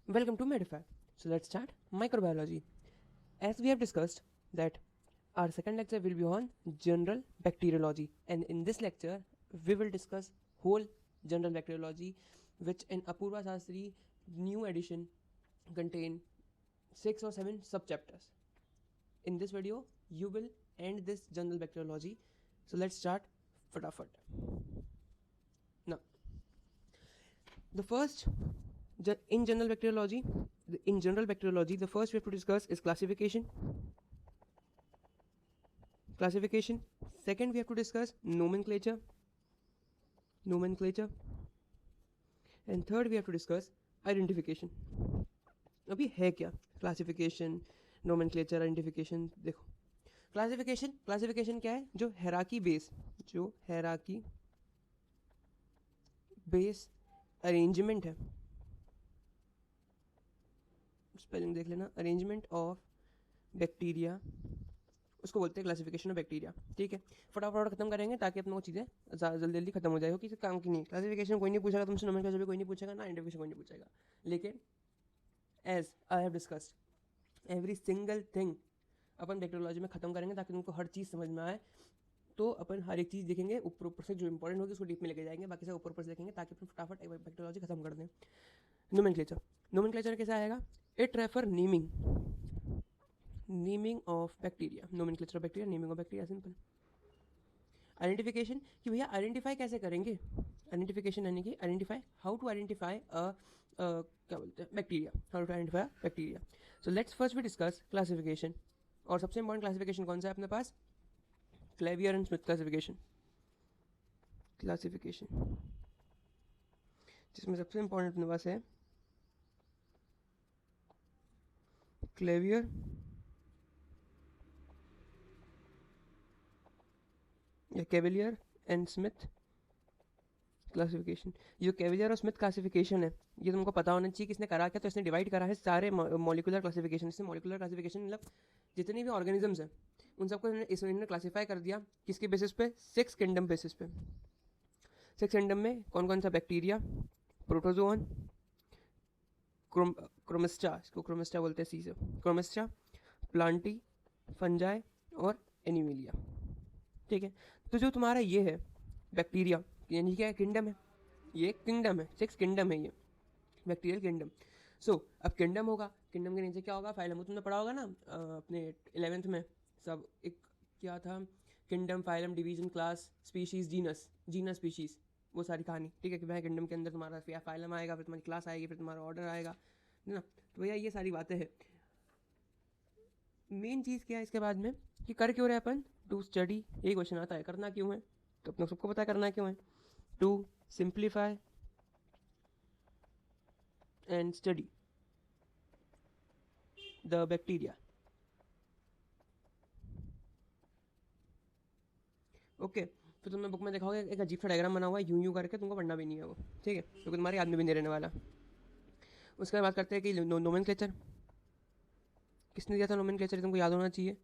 Welcome to Medify. So let's start microbiology. As we have discussed that our second lecture will be on general bacteriology, and in this lecture we will discuss whole general bacteriology, which in Apurva Shastri new edition contain 6 or 7 subchapters. In this video you will end this general bacteriology. So let's start fatafat. Now the first in general bacteriology, the first we have to discuss is classification. Second we have to discuss nomenclature, and third we have to discuss identification. अभी है क्या classification, nomenclature, identification? देखो classification क्या है? जो हेराकी base arrangement है, spelling देख लेना, अरेंजमेंट ऑफ बैक्टीरिया, उसको बोलते हैं क्लासिफिकेशन ऑफ बैक्टीरिया. ठीक है, फटाफट खत्म करेंगे ताकि अपने को चीज़ें जल्दी जल्दी खत्म हो जाए, क्योंकि काम की नहीं. क्लासिफिकेशन कोई नहीं पूछेगा तुमसे, नोमेनक्लेचर भी कोई नहीं पूछेगा ना, आइडेंटिफिकेशन कोई नहीं पूछेगा. लेकिन as I have discussed every single thing अपन बैक्टीरियोलॉजी में खत्म करेंगे ताकि तुमको हर चीज़ समझ में आए. तो अपन हर एक चीज़ देखेंगे ऊपर से, जो इंपॉर्टेंट होगी उसको डीप में लेके जाएंगे, बाकी सब ऊपर से देखेंगे ताकि अपन फटाफट बैक्टीरियोलॉजी खत्म कर दें. नोमेनक्लेचर कैसा आएगा? It refer naming of bacteria, nomenclature of bacteria, naming of bacteria, simple. Identification कि भैया आइडेंटिफाई कैसे करेंगे? आइडेंटिफिकेशन यानी कि आइडेंटिफाई, हाउ टू आइडेंटिफाई क्या बोलते हैं, bacteria, how to identify bacteria. So let's first we discuss classification. और सबसे इंपॉर्टेंट क्लासिफिकेशन कौन सा है अपने पास? क्लेवियर एंड स्मिथ क्लासिफिकेशन, जिसमें सबसे इंपॉर्टेंट अपने पास है क्लेवियर या कैविलियर एंड स्मिथ क्लासिफिकेशन. जो कैविलियर और स्मिथ क्लासिफिकेशन है ये तुमको पता होना चाहिए किसने करा क्या. तो इसने डिवाइड करा है सारे मॉलिकुलर क्लासिफिकेशन. इससे मॉलिकुलर क्लासिफिकेशन मतलब जितने भी ऑर्गेनिजम्स हैं उन सबको इन्होंने क्लासीफाई कर दिया. किसके बेसिस पे? 6 किंगडम बेसिस पे. 6 किंगडम में कौन कौन सा? बैक्टीरिया, प्रोटोजोअन, क्रोमिस्टा, इसको क्रोमिस्टा बोलते हैं सी से, क्रोमिस्टा, प्लांटी, फंजाई और एनिमिलिया. ठीक है, तो जो तुम्हारा ये है बैक्टीरिया, यानी क्या है? किंगडम है. ये किंगडम है, 6 किंगडम है ये बैक्टीरियल किंगडम. सो अब किंगडम होगा, किंगडम के नीचे क्या होगा? फाइलम. तुमने पढ़ा होगा ना अपने 11th में सब, एक क्या था? Kingdom, phylum, division, class, species, genus species, वो सारी कहानी. ठीक है, कि भाई किंगडम के अंदर तुम्हारा फाइलम आएगा, फिर तुम्हारी क्लास आएगी, फिर तुम्हारा ऑर्डर आएगा, है ना. तो भैया ये सारी बातें हैं. मेन चीज़ क्या है इसके बाद में कि कर क्यों रहे अपन? To study. यही क्वेश्चन आता है, करना क्यों है? तो अपने सबको पता करना क्यों है. To simplify and study the bacteria. Okay, फिर तुमने बुक में देखा होगा एक अजीब सा डायग्राम बना हुआ है, यूं करके, तुमको पढ़ना भी नहीं है वो. ठीक है, क्योंकि तुम्हारे याद में भी नहीं रहने वाला. उसके बाद बात करते हैं कि नोमेनक्लेचर. किसने दिया था नोमेनक्लेचर? तुमको याद होना चाहिए.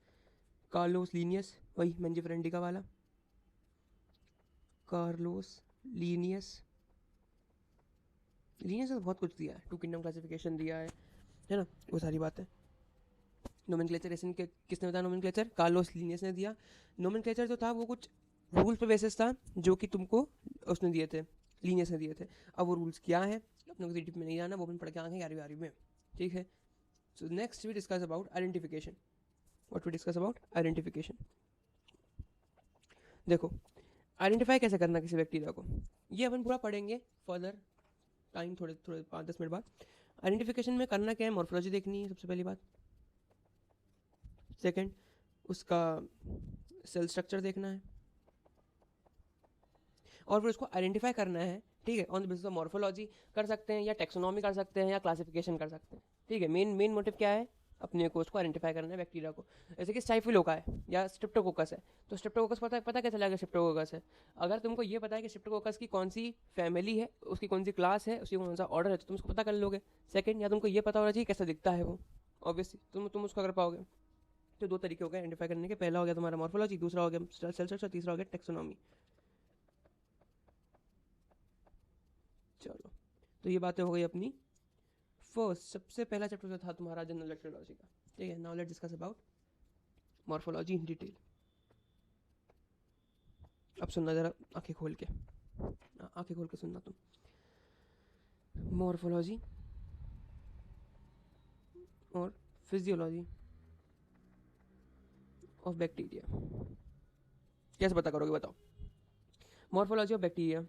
कार्लोस लीनियस, वही मेंजी फ्रेंडिका वाला, कार्लोस लीनियस ने तो बहुत कुछ दिया है, 2 किंगडम क्लासिफिकेशन दिया है ना, वो सारी बातें. नोमेनक्लेचर किसने बताया? नोमेनक्लेचर कार्लोस लीनियस ने दिया. नोमेनक्लेचर जो था वो कुछ रूल्स पे बेसिस था जो कि तुमको उसने दिए थे, लीनियस ने दिए थे. अब वो रूल्स क्या है अपने को डीप में नहीं जाना, वो अपन पढ़ के आएंगे 11वीं में. ठीक है, so next we discuss about identification. What we discuss about identification. देखो आइडेंटिफाई कैसे करना किसी बैक्टीरिया को, ये अपन पूरा पढ़ेंगे फर्दर टाइम, थोड़े 5-10 मिनट बाद. आइडेंटिफिकेशन में करना क्या है? मॉर्फोलॉजी देखनी है सबसे पहली बात. सेकंड, उसका सेल स्ट्रक्चर देखना है और फिर उसको आइडेंटिफाई करना है. ठीक है, on the basis of morphology कर सकते हैं, या टेक्सोनॉमी कर सकते हैं, या क्लासिफिकेशन कर सकते हैं. ठीक है, मेन मोटिव क्या है? अपने को उसको आइडेंटिफाई करना है बैक्टीरिया को. जैसे कि स्टाइफिलोका है या स्ट्रेप्टोकोकस है, तो स्ट्रेप्टोकोकस पता कैसे चलेगा स्ट्रेप्टोकोकस है? अगर तुमको ये पता है कि स्ट्रेप्टोकोकस की कौन सी फैमिली है, उसकी कौन सी क्लास है, उसकी कौन सा ऑर्डर है, तो तुम उसको पता कर लोगे. सेकंड, या तुमको ये पता होना चाहिए कैसा दिखता है वो, ऑब्वियसली तुम उसको कर पाओगे. तो 2 तरीके हो गए आइडेंटिफाई करने के. पहला हो गया तुम्हारा मॉर्फोलॉजी, दूसरा हो गया सेल स्ट्रक्चर, तीसरा हो गया टेक्सोनॉमी. चलो, तो ये बातें हो गई अपनी फर्स्ट सबसे पहला चैप्टर जो था तुम्हारा जनरल बैक्टीरियोलॉजी का, ठीक है। Now let's discuss about morphology in detail. अब सुनना जरा आंखें खोल के, आंखें खोल के सुनना तुम। मॉर्फोलॉजी और फिजियोलॉजी ऑफ बैक्टीरिया, कैसे पता करोगे बताओ? मॉर्फोलॉजी ऑफ बैक्टीरिया,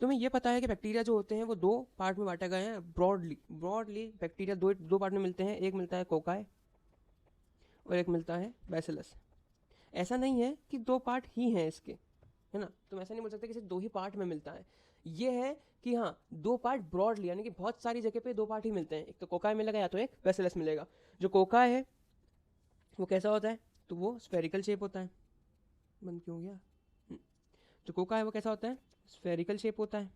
तुम्हें ये पता है कि बैक्टीरिया जो होते हैं वो दो पार्ट में बांटे गए हैं ब्रॉडली बैक्टीरिया दो पार्ट में मिलते हैं। एक मिलता है कोकाई और एक मिलता है बैसिलस। ऐसा नहीं है कि दो पार्ट ही हैं इसके, है ना। तुम ऐसा नहीं बोल सकते कि सिर्फ दो ही पार्ट में मिलता है। ये है कि हाँ, दो पार्ट ब्रॉडली, यानी कि बहुत सारी जगह पे दो पार्ट ही मिलते हैं। एक तो कोकाई मिलेगा या तो एक बैसिलस मिलेगा। जो कोकाई है वो कैसा होता है? तो वो स्फेरिकल शेप होता है। बंद क्यों गया? जो कोका है वो कैसा होता है? स्फेरिकल शेप होता है।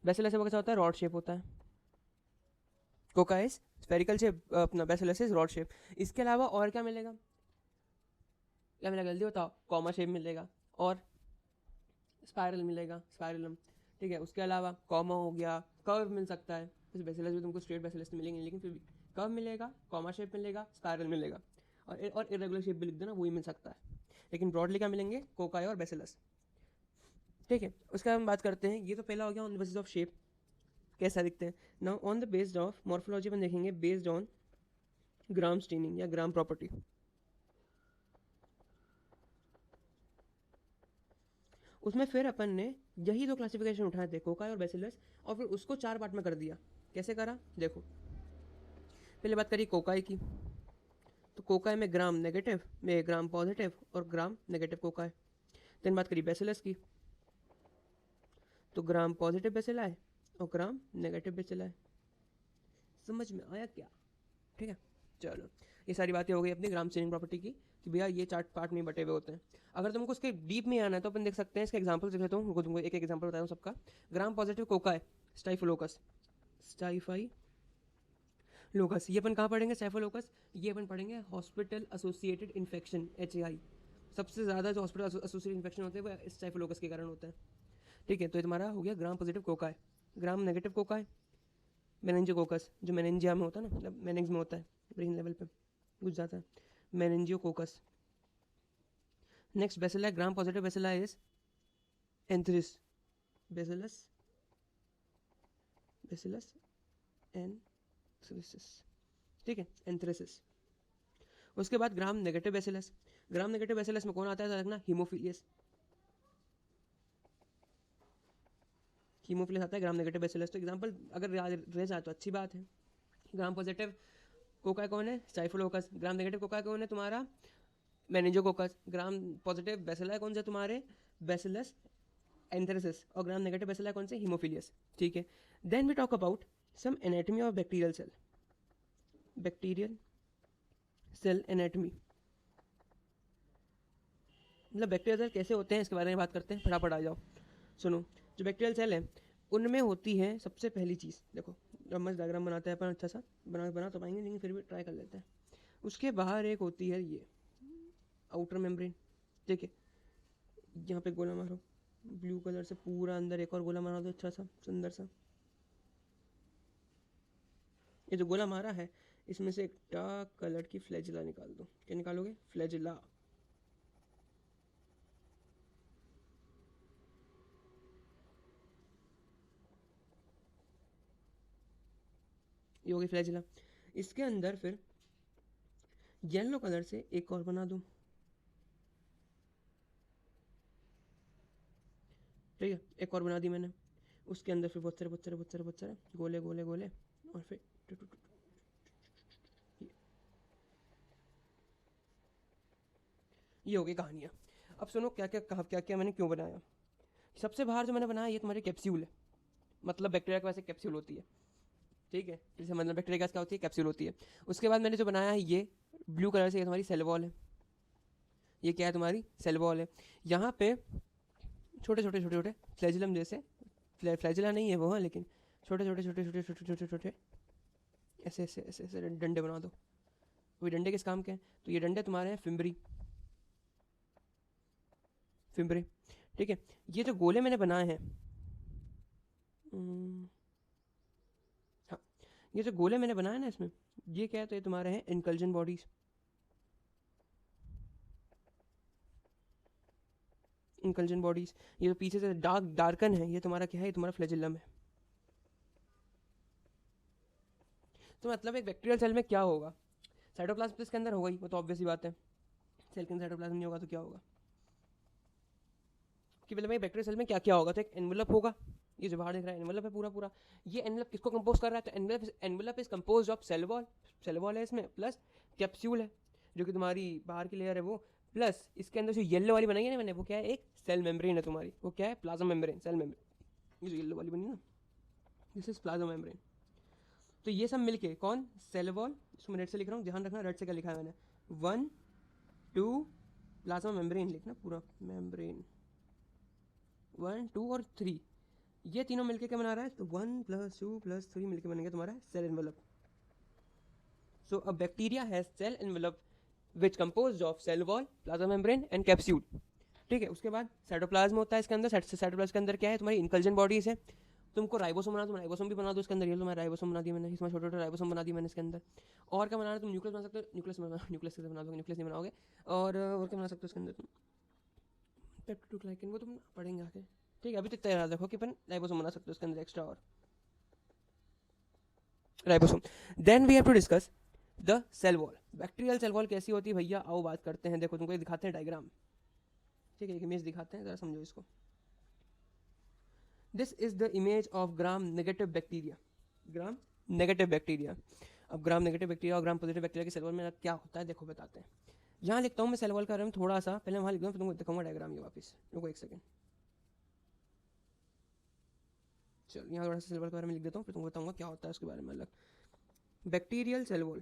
बैसिलस है वो कैसा होता है? रॉड शेप होता है। कोका इज स्फेरिकल शेप, अपना बैसिलस इज रॉड शेप। इसके अलावा और क्या मिलेगा? क्या मिलेगा जल्दी बताओ? कॉमा शेप मिलेगा और स्पाइरल मिलेगा, स्पाइरलम, ठीक है। उसके अलावा कॉमा हो गया, कर्व मिल सकता है। बैसिलस भी तुमको स्ट्रेट बैसिलस मिलेंगे, लेकिन फिर भी कर्व मिलेगा, कॉमा शेप मिलेगा, स्पाइरल मिलेगा, और इरेगुलर शेप भी लिख देना, वही मिल सकता है। लेकिन ब्रॉडली क्या मिलेंगे? कोकाई और बैसिलस, ठीक है। उसके बाद हम बात करते हैं, ये तो पहला हो गया on the basis of shape, कैसा दिखते हैं। Now on the based of morphology में देखेंगे बेस्ड ऑन ग्राम स्टेनिंग या ग्राम प्रॉपर्टी। उसमें फिर अपन ने यही दो क्लासिफिकेशन उठाए थे, कोकाई और बैसिलस, और फिर उसको चार पार्ट में कर दिया। कैसे करा देखो। पहले बात करिए कोकाई की, तो कोकाई में ग्राम नेगेटिव, में ग्राम पॉजिटिव और ग्राम नेगेटिव कोकाई। देन बात करिए बैसिलस की, तो ग्राम पॉजिटिव बैसिलाई और ग्राम नेगेटिव बैसिलाई। समझ में आया क्या? ठीक है, चलो ये सारी बातें हो गई अपनी ग्राम स्टेनिंग प्रॉपर्टी की, कि भैया ये चार पार्ट में बटे हुए होते हैं। अगर तुमको उसके डीप में आना है तो अपन देख सकते हैं, इसका एग्जांपल देख लेता हूँ, तुमको एक एग्जांपल बताया हूँ सबका। ग्राम पॉजिटिव कोकाई स्टाइफोलोकस, स्टाइफाइलोकस, ये अपन कहाँ पढ़ेंगे? स्टाइफोलोकस ये अपन पढ़ेंगे हॉस्पिटल एसोसिएटेड इन्फेक्शन, HAI। सबसे ज़्यादा जो हॉस्पिटल एसोसिएटेड इन्फेक्शन होते हैं वो स्टाइफोलोकस के कारण होता है, ठीक है। तो ये तुम्हारा हो गया gram positive cocci. Gram negative cocci meningococcus, जो मेनिंजिया में होता है ना, मतलब मेनिंग्स में होता है, ब्रेन लेवल पे घुस जाता है, meningococcus. Next bacilli, gram positive bacilli is anthracis, bacillus anthracis, ठीक है, एंथ्रेसिस। उसके बाद gram negative bacillus. Gram negative bacillus में कौन आता है देखना? हीमोफिलियस, हीमोफिलियस आता है ग्राम नेगेटिव बैसिलस। तो एग्जांपल अगर रह जाए तो अच्छी बात है। ग्राम पॉजिटिव कोकाई कौन है? स्टाइफोलोकस। ग्राम नेगेटिव कोकाई कौन है? तुम्हारा मेनिंजियोकोकस। ग्राम पॉजिटिव बैसिला कौन से? तुम्हारे बैसिलस एंथ्रेसिस। और ग्राम नेगेटिव बैसिला कौन से? हीमोफिलियस, ठीक है। Then we talk about some anatomy of bacterial cell, bacterial cell anatomy, मतलब बैक्टीरियल सेल कैसे होते हैं इसके बारे में बात करते हैं। फटाफट आ जाओ, सुनो। जो बैक्टीरियल सेल है उनमें होती है सबसे पहली चीज़, देखो जब मस्त डायग्राम बनाते हैं अपन, अच्छा सा बना तो पाएंगे लेकिन फिर भी ट्राई कर लेते हैं। उसके बाहर एक होती है ये आउटर मेम्ब्रेन, ठीक है। यहाँ पे गोला मारो ब्लू कलर से, पूरा अंदर एक और गोला मारा दो, अच्छा सा सुंदर सा। ये जो गोला मारा है इसमें से एक डार्क कलर की फ्लैजिला निकाल दो। क्या निकालोगे? फ्लैजिला। ये होगी फ्लैजिला। इसके अंदर फिर येलो कलर से एक और बना दो, ठीक है, एक और बना दी मैंने। उसके अंदर फिर बहुत सारे गोले गोले गोले, और फिर ये हो गई कहानियाँ। अब सुनो क्या क्या मैंने क्यों बनाया। सबसे बाहर जो मैंने बनाया ये तुम्हारी कैप्सूल है, मतलब बैक्टीरिया के पास एक कैप्सूल होती है, ठीक है। जैसे मतलब बैक्टीरिया के पास क्या होती है? कैप्सूल होती है। उसके बाद मैंने जो बनाया है ये ब्लू कलर से, ये तुम्हारी सेल वॉल है। ये क्या है? तुम्हारी सेल वॉल है। यहाँ पे छोटे छोटे फ्लैजिलम जैसे, फ्लैजिला नहीं है वो, हाँ, लेकिन छोटे ऐसे डंडे बना दो। वो डंडे किस काम के हैं? तो ये डंडे तुम्हारे हैं फिम्बरे, ठीक है। ये जो गोले मैंने बनाए हैं, हाँ, ये जो गोले मैंने बनाया ना इसमें, ये क्या है, तो ये तुम्हारे हैं इनकल्जन बॉडीज। इनकल्जन बॉडीज, ये जो पीछे से डार्कन है, ये तुम्हारा क्या है, ये तुम्हारा फ्लैजिलम है। तो मतलब एक बैक्टीरियल सेल में क्या होगा, साइटोप्लाज्म तो इसके अंदर होगा ही, वो तो ऑब्वियस ही बात है। सेल के अंदर साइटोप्लाज्म नहीं होगा तो क्या होगा, कि मतलब एक बैक्टीरियल सेल में क्या क्या होगा, तो एक एनवेलप होगा, ये जो बाहर दिख रहा है एनवेलप है पूरा पूरा। ये एनवेलप किसको कंपोज कर रहा है, तो envelope is compose of cell wall, cell wall है इसमें, प्लस कैप्सूल है जो कि तुम्हारी बाहर की लेयर है वो, प्लस इसके अंदर जो येलो वाली बनाई है ना मैंने, वो क्या है, एक सेल मेम्ब्रेन है तुम्हारी, वो क्या है, प्लाज्मा मेम्ब्रेन, सेल मेम्ब्रेन, ये जो येलो वाली बनी ना, दिस इज प्लाज्मा मेम्ब्रेन। तो ये सब मिलके कौन, सेल वॉल, इसको मैं रेड से लिख रहा हूँ, ध्यान रखना रेड से क्या लिखा है मैंने, 1 2, प्लाज्मा मेम्ब्रेन लिखना पूरा, मेम्ब्रेन 1 2 और 3, ये तीनों मिलके क्या बना रहा है, तो 1 + 2 + 3 मिलके बनेंगे तुम्हारा cell envelope. So a bacteria has cell envelope which composed of cell wall, plasma membrane and capsule. ठीक है, उसके बाद साइटोप्लाज्म होता है इसके अंदर, साइटोप्लाज्म के अंदर क्या है, तुम्हारी इनकल्जन बॉडीज है। तुमको राइबोसोम बना, तुम राइबोसोम भी बना दो इसके अंदर, ये लो मैं राइबोसोम बना दिया मैंने, इसमें छोटे छोटे राइबोसोम बना दिए मैंने इसके अंदर। और क्या बनाना है, तुम न्यूक्लियस बना सकते हो, न्यूक्लियस कैसे बना दोगे, न्यूक्लियस नहीं बनाओगे। और क्या बना सकते हो इसके अंदर तुम, पेप्टिडोग्लाइकन, वो तुम पढ़ेंगे आगे। ठीक है, अभी तक तैयार रखो कि अपन राइबोसोम बना सकते हो इसके अंदर एक्स्ट्रा, और ribosome. Then we have to discuss the cell wall. Bacterial cell wall कैसी होती है भैया, आओ बात करते हैं। देखो तुमको ये दिखाते हैं डायग्राम, ठीक है, एक इमेज दिखाते हैं, जरा समझो इसको। This is the image of gram negative bacteria, gram negative bacteria. अब ग्राम नेगेटिव बैक्टीरिया और ग्राम पॉजिटिव बैक्टीरिया के सेल वॉल में क्या होता है, देखो बताते हैं। यहाँ लिखता हूँ मैं सेल वॉल का रंग थोड़ा सा, पहले वहाँ लिख दूँ फिर तुमको दिखाऊंगा डायग्राम ये वापस, रुको एक सेकंड। चल यहाँ थोड़ा सा सेल वॉल के बारे में लिख देता हूँ, फिर तुमको बताऊंगा क्या होता है उसके बारे में अलग। Bacterial cell wall,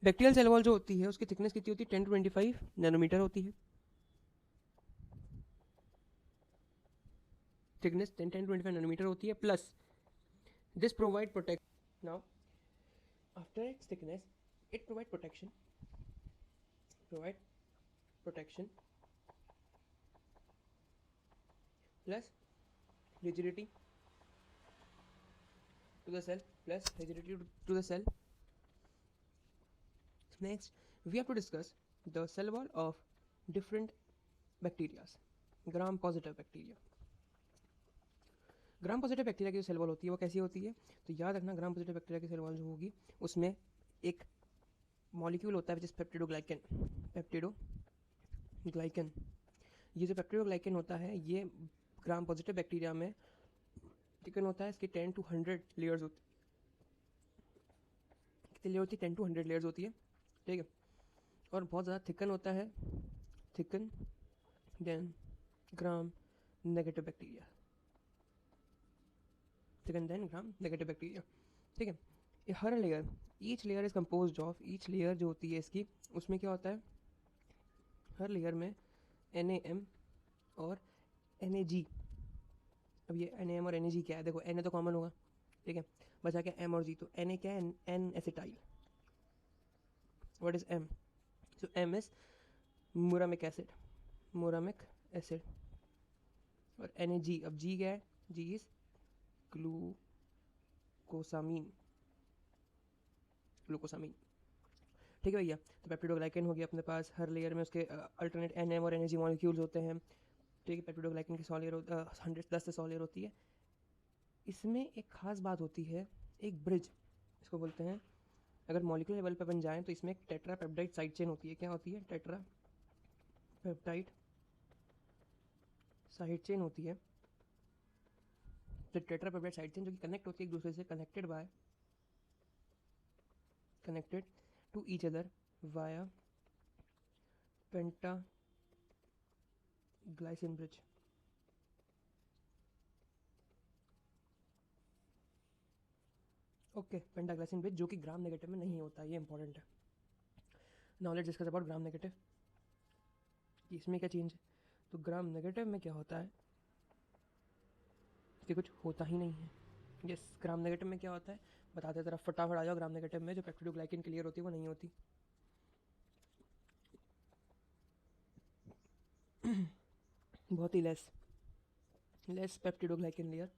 bacterial cell wall जो होती है उसकी थिकनेस कितनी होती है, 10 to 25 नैनोमीटर होती है। थिकनेस 10 to 25 नैनोमीटर होती है, plus this provide protect, now after it's thickness it provide protection, provide protection plus rigidity to the cell, plus rigidity to the cell. Next we have to discuss the cell wall of different bacteria, gram positive bacteria। Gram positive bacteria की जो cell wall होती है वो कैसी होती है, तो याद रखना ग्राम पॉजिटिव बैक्टीरिया की सेल वॉल जो होगी उसमें एक मॉलिक्यूल होता है विच इज पेप्टिडोग्लाइकन, पेप्टिडोग्लाइकन। ये जो पेप्टिडोग्लाइकन होता है ये ग्राम पॉजिटिव बैक्टीरिया में थिकन होता है, इसकी 10 to 100 लेयर्स होती है, कितनी लेयर होती है, 10 to 100 लेयर्स होती है, ठीक है। और बहुत ज़्यादा थिकन होता है, thicker than gram negative bacteria, thicker than gram negative bacteria, ठीक है। ये हर layer, each layer is composed of, each layer जो होती है इसकी उसमें क्या होता है, हर लेयर में NaM और Na-G। अब ये NaM और Na-G क्या है, देखो Na तो कॉमन होगा, ठीक है, बचा क्या M और G, तो Na क्या है, N acetyl. What is M, so M is muramic acid, muramic acid. और Na-G, अब G क्या है, G इज ग्लूकोसामीन, ग्लूकोसामीन, ठीक है भैया। तो पेप्टिडोग्लाइकन हो गया अपने पास, हर लेयर में उसके अल्टरनेट NaM और Na-G मॉलिक्यूल्स होते हैं, ठीक है। पेप्टिडोग्लाइकन की 100 लेयर 10 से 100 लेयर होती है। इसमें एक खास बात होती है, एक ब्रिज इसको बोलते हैं। अगर मॉलिक्यूलर लेवल पे बन जाए तो इसमें एक टेट्रा पेप्टाइड साइड चेन होती है, क्या होती है, टेट्रा पेप्टाइड साइड चेन होती है। तो टेट्रा पेप्टाइड साइड चेन जो कि कनेक्ट होती है एक दूसरे से, connected by, connected to each other via pentaglycine bridge. Okay, pentaglycine bridge जो कि ग्राम नेगेटिव में नहीं होता, ये इंपॉर्टेंट है। Knowledge discuss about gram negative, कि इसमें क्या चेंज है। तो ग्राम नेगेटिव में क्या होता है कि कुछ होता ही नहीं है। यस, ग्राम नेगेटिव में क्या होता है बताते तरफ, फटाफट आ जाओ। ग्राम नेगेटिव में जो पेप्टिडोग्लाइकन क्लियर होती है वो नहीं होती। बहुत ही less peptidoglycan layer,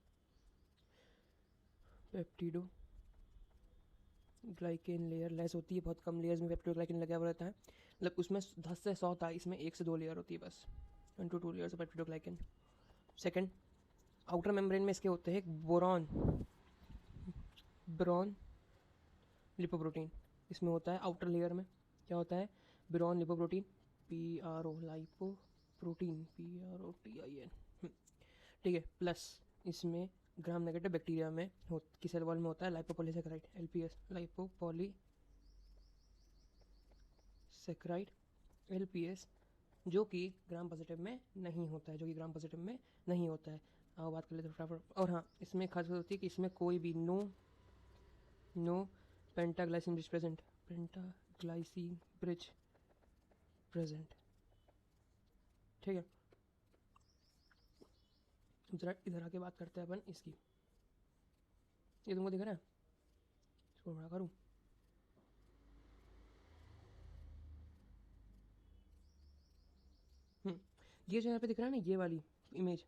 peptidoglycan layer less होती है, बहुत कम लेयर्स में पेप्टिडोग्लाइकन लगा हुआ रहता है, मतलब उसमें 10 से 100 था, इसमें 1 से 2 लेयर होती है बस, 1 to 2 layers of peptidoglycan. Second, outer membrane में इसके होते हैं ब्रॉन लिपोप्रोटीन, इसमें होता है आउटर लेयर में, क्या होता है, Braun lipoprotein, PRO lipoprotein, PROTIN, ठीक है। प्लस इसमें ग्राम नेगेटिव बैक्टीरिया में की सेल वॉल में होता है लाइपोपॉलीसेकेराइड, LPS, लाइपोपॉलीसेकेराइड, LPS, जो कि ग्राम पॉजिटिव में नहीं होता है, आओ बात कर लेते हैं फटाफट। और हाँ, इसमें खास बात होती है कि इसमें कोई भी नो पेंटाग्लाइसिन ब्रिज प्रेजेंट, ठीक है। जरा इधर आके बात करते हैं अपन इसकी, ये तुमको दिख रहा है, इसको बड़ा करूँ, ये जो यहाँ पे दिख रहा है ना, ये वाली इमेज,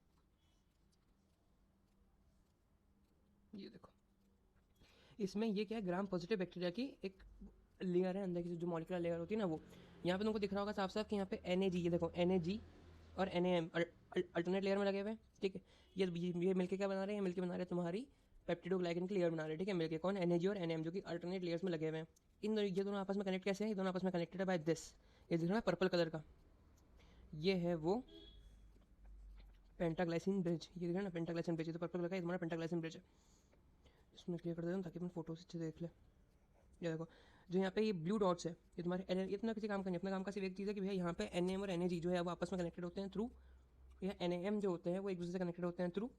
ये देखो, इसमें ये क्या है, ग्राम पॉजिटिव बैक्टीरिया की एक लेयर है अंदर की, जो मॉलिक्यूलर लेयर होती है ना, वो यहाँ पे तुमको दिख रहा होगा साफ साफ कि यहाँ पे NAG, ये देखो NAG और NAM अल्टरनेट लेयर में लगे हुए हैं, ठीक है। ये मिलके क्या बना रहे हैं, मिलके बना रहे हैं तुम्हारी पेप्टिडोग्लाइकन की लेयर बना रहे हैं, ठीक है, मिलके कौन, NAG और NAM, जो कि अल्टरनेट लेयर्स में लगे हुए हैं। ये दोनों आपस में कनेक्ट कैसे हैं, ये दोनों आपस में कनेक्टेड है बाय दिस, ये दिख रहा है पर्पल कलर का, ये है वो पेंटाग्लाइसिन ब्रिज, ये दिख रहा है ना पेंटाग्लाइसिन ब्रिज, ये तो पर्पल कलर का, ये तुम्हारा पेंटाग्लाइसिन ब्रिज है। इसमें क्लियर कर देता हूँ ताकि अपन फोटो से अच्छे देख ले। ये देखो, जो यहाँ पे ये ब्लू डॉट्स है, ये तुम्हारे इतना किसी काम का नहीं, अपना काम का सिर्फ एक चीज़ है कि भैया यहाँ पे NAM और NAG जो है वो आपस में कनेक्टेड होते हैं थ्रू, या NAM जो होते हैं वो एक दूसरे से कनेक्टेड होते हैं थ्रू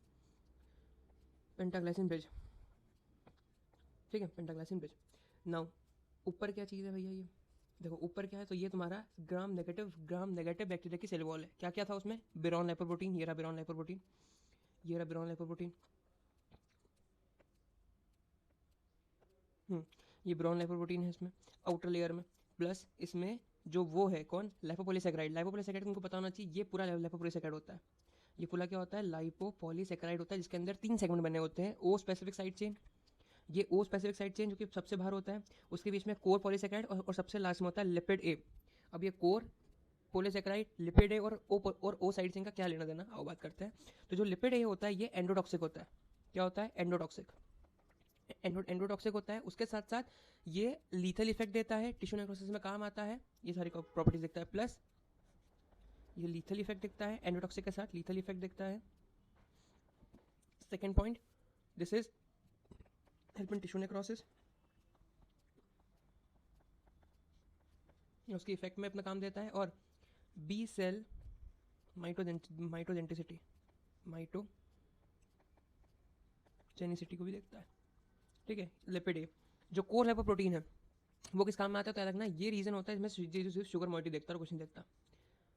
पेंटाग्लाइसिन ब्रिज, ठीक है, पेंटाग्लाइसिन ब्रिज। नाउ ऊपर क्या चीज़ है भैया, ये देखो ऊपर क्या है, तो ये तुम्हारा ग्राम नेगेटिव बैक्टीरिया की सेल वॉल है। क्या क्या था उसमें, बिरॉन लाइपोप्रोटीन, ये रहा बिरॉन लाइपोप्रोटीन, ये रहा बिरॉन लाइपोप्रोटीन, ये ब्राउन लाइपोप्रोटीन है इसमें आउटर लेयर में, प्लस इसमें जो वो है कौन, लाइपोपॉलीसेकेराइड तुमको पता होना चाहिए, ये पूरा लाइपोपॉलीसेकेराइड होता है, ये पूरा क्या होता है, लाइपोपॉलीसेकेराइड होता है, जिसके अंदर 3 सेगमेंट बने होते हैं, ओ स्पेसिफिक साइड चेन, ये ओ स्पेसिफिक साइड चेन जो कि सबसे बाहर होता है, उसके बीच में कोर पॉलीसेकेराइड और सबसे लास्ट में होता है लिपिड ए। अब ये कोर पॉलीसेकेराइड, लिपिड ए और ओ साइड चेन का क्या लेना देना, आओ बात करते हैं। तो जो लिपिड ए होता है ये एंडोटॉक्सिक होता है, क्या होता है, एंडोटॉक्सिक होता है, उसके साथ साथ ये लीथल इफेक्ट देता है, टिश्यू नेक्रोसिस में काम आता है, ये सारी प्रॉपर्टीज दिखता है, प्लस ये लीथल इफेक्ट दिखता है, एंडोटॉक्सिक के साथ लीथल इफेक्ट दिखता है। Second point, this is help in tissue necrosis, उसके इफेक्ट में अपना काम देता है, और बी सेल माइटोजेनिसिटी को भी देखता है, ठीक है। लिपिड ए जो कोर लाइपोप्रोटीन है वो किस काम में आता है, तो याद रखना ये रीजन होता है इसमें शुगर मोइटी देखता है और कुछ नहीं देखता,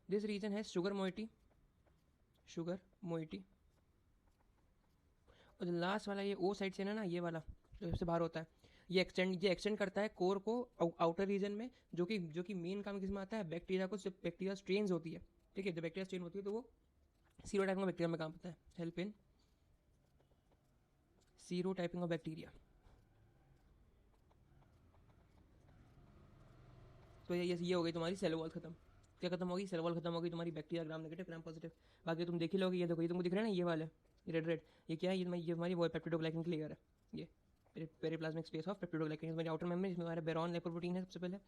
दिस रीजन है शुगर मोइटी, और जो लास्ट वाला ये ओ साइड चेन है ना, ये वाला जो सबसे बाहर होता है, ये एक्सटेंड करता है कोर को आउटर रीजन में, जो कि मेन काम किस में आता है, बैक्टीरिया को, जब बैक्टीरिया स्ट्रेन्स होती है, ठीक है, जब बैक्टीरिया स्ट्रेन होती है तो वो सीरोटाइपिंग ऑफ बैक्टीरिया में काम आता है, हेल्प इन सीरोटाइपिंग ऑफ बैक्टीरिया। तो ये हो गई तुम्हारी सेल वॉल खत्म, क्या खत्म होगी, सेल वॉल खत्म होगी तुम्हारी, bacteria gram negative gram positive, बाकी तुम देख ही लोगे, ये देखो, ये तुमको दिख रहा है ना, ये वाले रेड, ये क्या है, ये हमारी वो पेप्टिडोग्लाइकन की लेयर है, ये पेरिप्लाज्मिक स्पेस ऑफ पेप्टिडोग्लाइकन, हमारी आउटर मेम्ब्रेन, इसमें हमारा बेरॉन लाइपोप्रोटीन है सबसे पहले,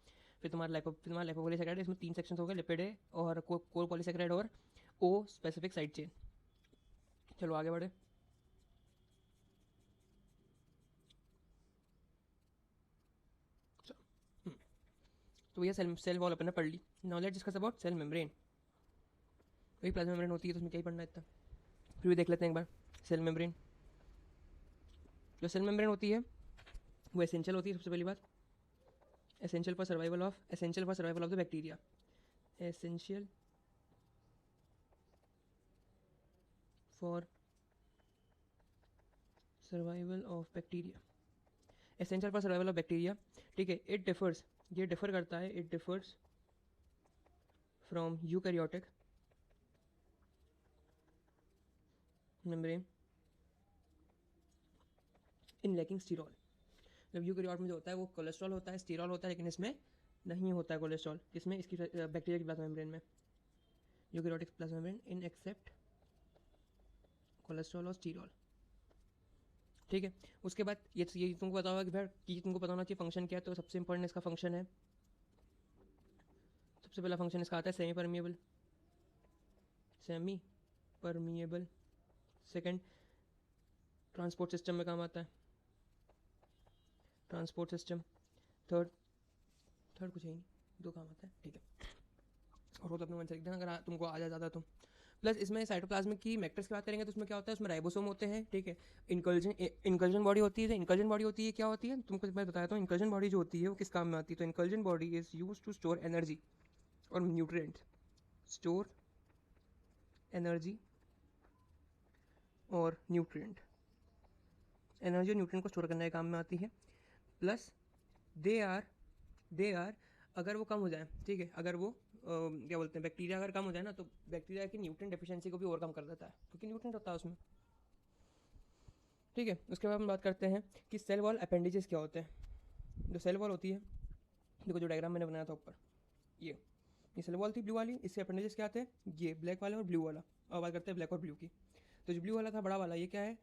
फिर तुम्हारा लाइपोपॉलीसेकेराइड, इसमें 3 सेक्शन हो गए, लिपिड ए और कोर पॉलीसेकेराइड और ओ स्पेसिफिक साइड चेन। चलो आगे बढ़े, तो भैया सेल वॉल अपन ने पढ़ ली। Now let's discuss about cell membrane. वही प्लाज्मा मेम्ब्रेन होती है तो उसमें क्या ही पढ़ना इतना, फिर भी देख लेते हैं एक बार। सेल मेम्ब्रेन, जो सेल मेम्ब्रेन होती है वो एसेंशियल होती है, सबसे पहली बात, essential for survival of the bacteria, essential for survival of bacteria, essential for survival of bacteria, ठीक है। इट डिफर्स, ये डिफर करता है, it differs from eukaryotic membrane in lacking स्टीरॉल। जब यूकैरियोट में जो होता है वो कोलेस्ट्रॉल होता है, स्टीरॉल होता है, लेकिन इसमें नहीं होता है कोलेस्ट्रॉल। किसमें? इसकी बैक्टीरिया की प्लाज्मा मेम्ब्रेन में, eukaryotic plasma membrane in except cholesterol और स्टीरॉल। ठीक है, उसके बाद ये तुमको पता होगा कि फिर कि तुमको पता होना चाहिए फंक्शन क्या है। तो सबसे इंपॉर्टेंट इसका फंक्शन है, सबसे पहला फंक्शन इसका आता है semi permeable, semi permeable. Second, transport system में काम आता है, ट्रांसपोर्ट सिस्टम। थर्ड कुछ है ही नहीं, दो काम आता है। ठीक है, और वो तो अपने मन से लिख देना अगर तुमको आ ज़्यादा तो। प्लस इसमें साइटोप्लाज्मिक की मैट्रिक्स की बात करेंगे तो उसमें क्या होता है, उसमें राइबोसोम होते हैं। ठीक है, इनकल्जन बॉडी होती है। इनकल्जन बॉडी होती है क्या होती है तुमको मैं बताया था। इनकल्जन बॉडी जो होती है वो किस काम में आती है? तो inclusion body is use to store energy और न्यूट्रिएंट, स्टोर एनर्जी और न्यूट्रिएंट, एनर्जी और न्यूट्रिएंट को स्टोर करने के काम में आती है। प्लस दे आर अगर वो कम हो जाए, ठीक है, अगर वो क्या बोलते हैं, बैक्टीरिया अगर कम हो जाए ना, तो बैक्टीरिया की न्यूट्रिएंट डेफिशिएंसी को भी ओवरकम कर देता है, क्योंकि न्यूट्रिएंट होता है उसमें। ठीक है, उसके बाद हम बात करते हैं कि सेल वॉल अपेंडेजेस क्या होते हैं। जो सेल वॉल होती है, देखो जो डायग्राम मैंने बनाया था ऊपर, ये सेल वॉल थी ब्लू वाली, इसके अपेंडेजेस क्या आते हैं? ये ब्लैक वाला और ब्लू वाला। अब बात करते हैं ब्लैक और ब्लू की। तो जो ब्लू वाला था बड़ा वाला, ये क्या है?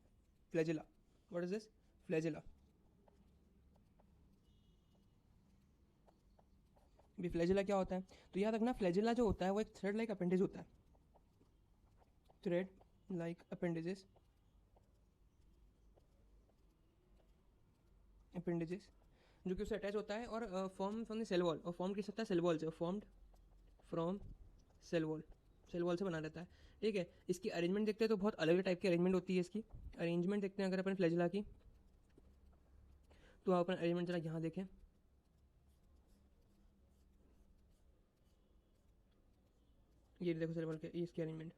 Flagella. What is this? Flagella. भी फ्लैजिला क्या होता है? तो याद रखना, फ्लैजिला जो होता है वो एक थ्रेड लाइक अपेंडेज होता है, थ्रेड लाइक अपेंडेजेस, जो कि उससे अटैच होता है और form from the cell wall, और फॉर्म किस सकता है? सेल वॉल से, formed from cell wall, cell wall से बना रहता है। ठीक है, इसकी अरेंजमेंट देखते हैं तो बहुत अलग टाइप की अरेंजमेंट होती है इसकी। अरेंजमेंट देखते हैं अगर अपन फ्लैजिला की, तो अपन अरेंजमेंट जरा यहाँ देखें। ये देखो सेल वॉल के, ये इसकी अरेंजमेंट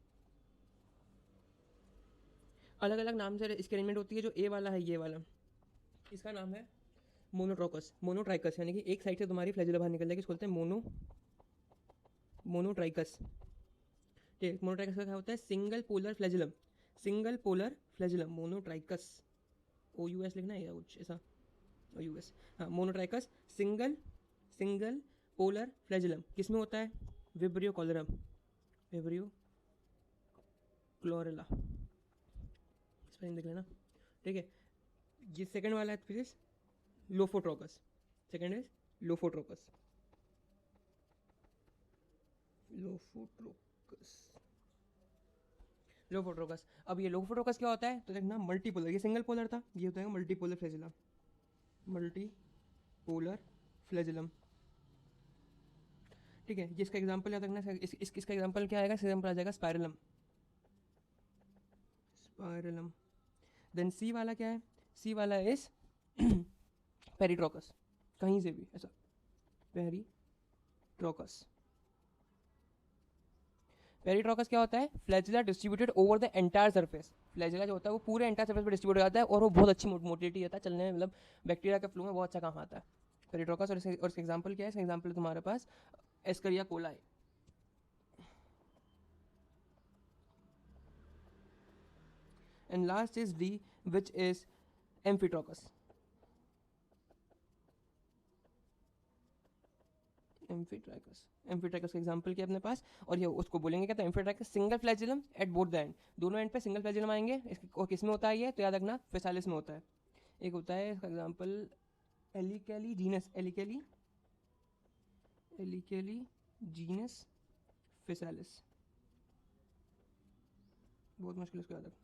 अलग अलग नाम से इसकी अरेंजमेंट होती है। जो ए वाला है, ये वाला, इसका नाम है मोनोट्रोकस, मोनोट्राइकस, यानी कि एक साइड से तुम्हारी फ्लैजिला बाहर निकल जाएगी, इसको बोलते हैं मोनोट्राइकस। ठीक है, मोनोट्राइकस का क्या होता है? Single polar flagellum, single polar flagellum, monotrichous. OUS लिखना है या कुछ ऐसा, OUS, हाँ, मोनोट्राइकस सिंगल पोलर फ्लैजिलम किस में होता है? विब्रियो कॉलरम, विब्रियो क्लोरेला, स्पेलिंग देख लेना। ठीक है, ये सेकंड वाला है फिर लोफोट्रोकस, सेकंड इज लोफोट्रोकस, लोफोट्रोकस। अब ये लोफोट्रोकस क्या होता है? तो देखना, मल्टीपोलर, ये सिंगल पोलर था, ये होता है मल्टीपोलर फ्लैजिलम, मल्टीपोलर फ्लैजिलम। ठीक है, जिसका एग्जांपल याद रखना, इसका एग्जांपल क्या आएगा? इसका एग्जांपल आ जाएगा स्पाइरलम, स्पाइरलम। देन सी वाला क्या है? सी वाला इज पेरिट्रोकस, कहीं से भी ऐसा, पेरिट्रोकस। पेरिट्रोकस क्या होता है? Flagella distributed over the entire surface, flagella जो होता है वो पूरे एंटायर सरफेस पर डिस्ट्रीब्यूट हो जाता है और वो बहुत अच्छी मोटिलिटी देता है, चलने में, मतलब बैक्टीरिया के फ्लो में बहुत अच्छा काम आता है पेरिट्रोकस। और इसका एग्जांपल क्या है? इसका एग्जांपल है तुम्हारे पास Escherichia coli. And last is D, which is amphitrichous, amphitrichous का एग्जांपल क्या है अपने पास? और ये उसको बोलेंगे क्या? तो amphitrichous single flagellum at both the end, दोनों एंड पे सिंगल फ्लैजिलम आएंगे। और किस में होता है ये? तो याद रखना, फिसालिस में होता है। एक होता है इसका एग्जांपल एलिकेली जीनस, एलिकेली जीनस फिसालिस, बहुत मुश्किल इसको याद रखना,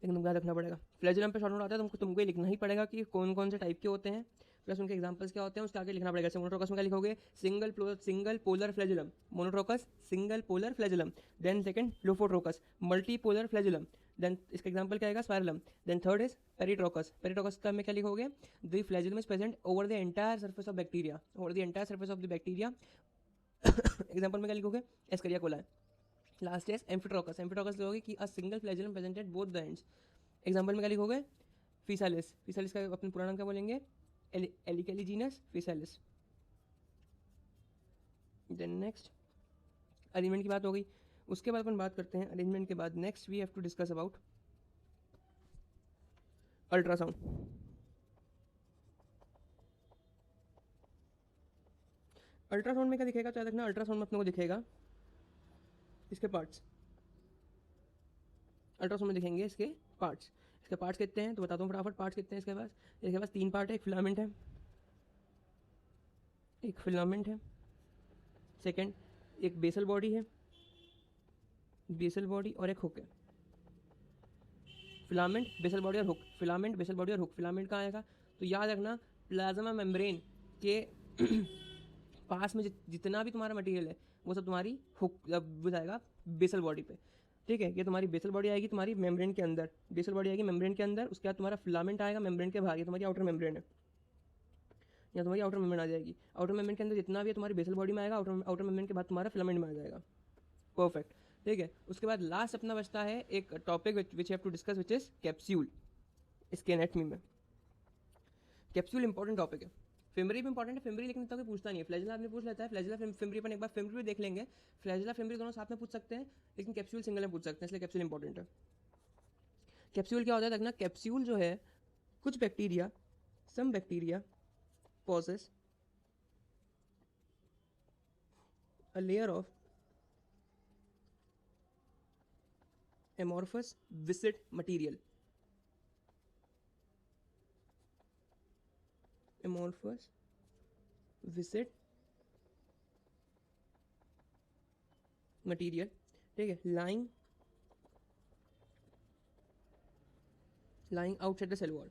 लेकिन तुमको याद रखना पड़ेगा। फ्लैजिलम पे शॉर्ट नोट आता है, तुमको ये लिखना ही पड़ेगा कि कौन कौन से टाइप के होते हैं, प्लस उनके एग्जांपल्स क्या होते हैं, उसके आगे लिखना पड़ेगा। जैसे मोनोट्रोकस में क्या लिखोगे? Single polar flagellum, monotrichous single polar flagellum. Then second lophotrichous multipolar flagellum. Then इसका एग्जांपल क्या आएगा? Spirillum. Then third is peritrichous, peritrichous का में क्या लिखोगे? The flagellum is present over the entire surface of bacteria, over the entire surface of the bacteria. Example में क्या लिखोगे? Escherichia coli. Last is amphitrichous, amphitrichous लिखोगे कि a single flagellum presented both the ends. Example में क्या लिखोगे? फिसालिस, फिसालिस का अपने पुराना नाम क्या बोलेंगे? एलिकेली जीनस फिसालिस। देन नेक्स्ट अरेंजमेंट की बात हो गई। उसके बाद अपन बात करते हैं अरेंजमेंट के बाद next we have to discuss about ultrasound. Ultrasound में क्या दिखेगा, तो याद रखना अल्ट्रासाउंड में अपने को दिखेगा इसके पार्ट्स, अल्ट्रासाउंड में दिखेंगे इसके पार्ट्स। इसके पार्ट्स कितने हैं तो बताता हूँ फटाफट। पार्ट्स कितने हैं इसके पास 3 पार्ट है। एक फिलामेंट है, एक फिलामेंट है, सेकंड एक बेसल बॉडी है, बेसल बॉडी और एक हुक है। फिलामेंट, बेसल बॉडी और हुक, फिलामेंट, बेसल बॉडी और हुक। फिलामेंट कहाँ आएगा तो याद रखना प्लाज्मा मेम्ब्रेन के पास में जितना भी तुम्हारा मटेरियल है वो सब तुम्हारी हुक वो जाएगा बेसल बॉडी पे। ठीक है, ये तुम्हारी बेसल बॉडी आएगी तुम्हारी मेम्ब्रेन के अंदर, बेसल बॉडी आएगी मेम्ब्रेन के अंदर। उसके बाद तुम्हारा फिलामेंट आएगा मेम्ब्रेन के बाहर, ये तुम्हारी आउटर मेम्ब्रेन है, या तुम्हारी आउटर मेम्ब्रेन आ जाएगी। आउटर मेम्ब्रेन के अंदर जितना भी है तुम्हारी बेसल बॉडी में आएगा, आउटर मेम्ब्रेन के बाद तुम्हारा फिलामेंट में आ जाएगा। परफेक्ट। ठीक है, उसके बाद लास्ट अपना बचता है एक topic which have to discuss which is capsule. इसके एनाटॉमी में कैप्सूल इंपॉर्टेंट टॉपिक है। फिमरी भी इंपॉर्टेंट है, फिमरी लेकिन इतना कोई पूछता नहीं है। फ्लैजिला आपने पूछ लेता है, फ्लैजिला फिमरी पर एक बार फिमरी भी देख लेंगे। फ्लैजिला फिमरी दोनों साथ में पूछ सकते हैं, लेकिन कैप्सूल सिंगल में पूछ सकते हैं, इसलिए कैप्सूल इंपॉर्टेंट है। कैप्सूल क्या होता है देखना, कैप्सूल जो है कुछ bacteria, some bacteria possess a layer of amorphous viscid material, amorphous viscid material। ठीक है, lying outside the cell wall,